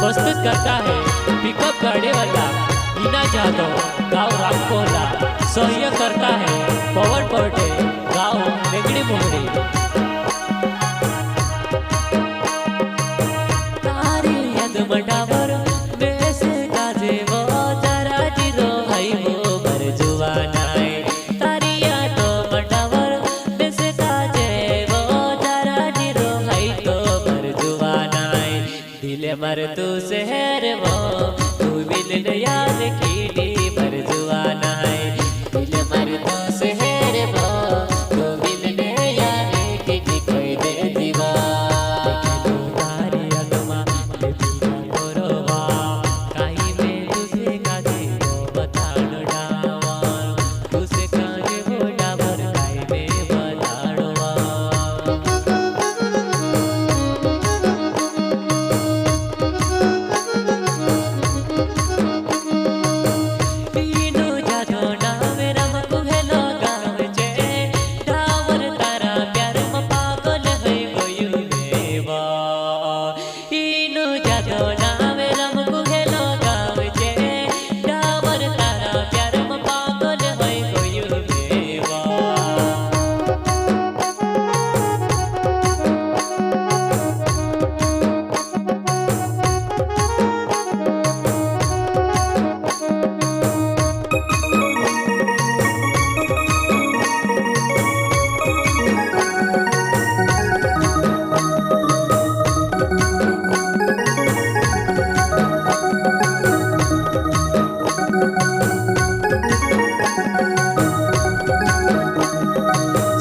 प्रस्तुत करता है पिकअप गाड़ी वाला मीना जादव गाँव रामकोला। सहयोग करता है पवन पर्टे गाँव नेगड़ी मुंगड़ी। तारी याद मटावर बेसे काजे वो जरा जीरो भाई वो बर जुवानाए। तारी याद मटावर बेसे काजे वो जरा जीरो भाई तो बर जुवानाए। दिले मर तू शहर वो तू मिलन याद कीडी बर जुवानाए। दिले मर तू शहर वो तू मिलन याद कीडी कोई दे दीवा। तारी यादमा ले पीला कोरवा काही में तुझे काजे वो बताड़ डावा। तुझे काजे वो डाबर काही में बताड़वा।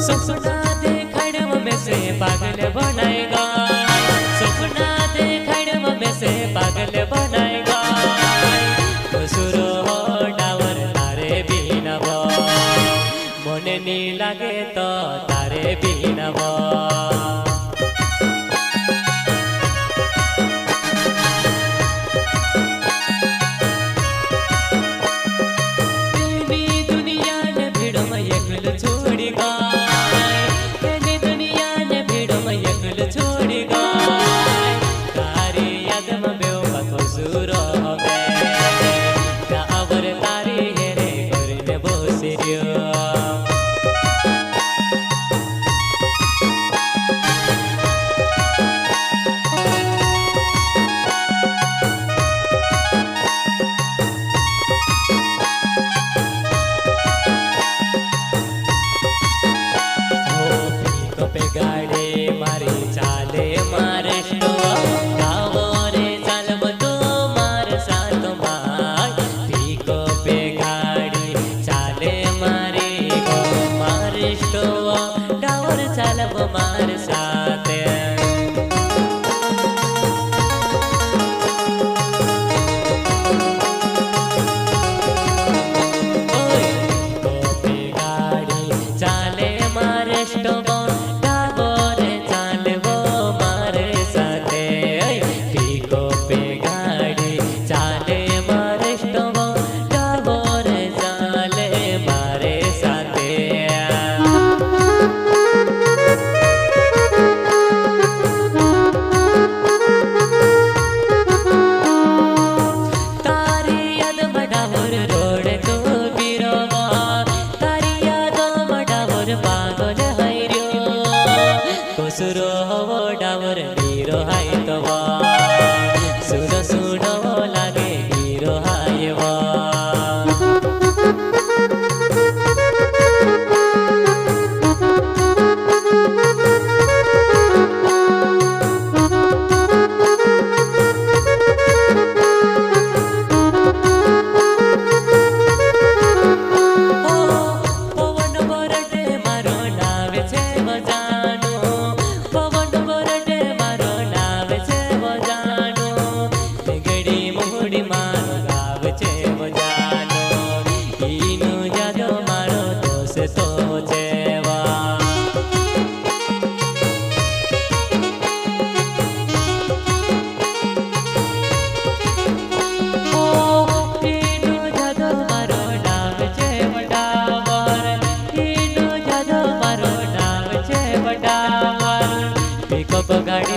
सपना देखड़म में से पागल बनाएगा। सपना देखड़म में से पागल बनाएगा। कसुरो डावर तारे बीनबो मन नी लागे तो तारे बीनबो। दुनिया ने भीड़ में एकल छोड़ी गए। छोड़ी गए तारी याद में बेवफा कसूर हो गए। डाबर तारी हेरे करने बोसिरियो। गाड़ी मारी चाले मारे गावो रे चालब तो मार साथ मार। पीको पे गाड़ी चाले मारे गो मारे गावर चालब मार साथ। चाले मारे सुरो हो डावर हीरो हाय तो सुनो सुनो लागे हीरो हाय वा। गाड़ी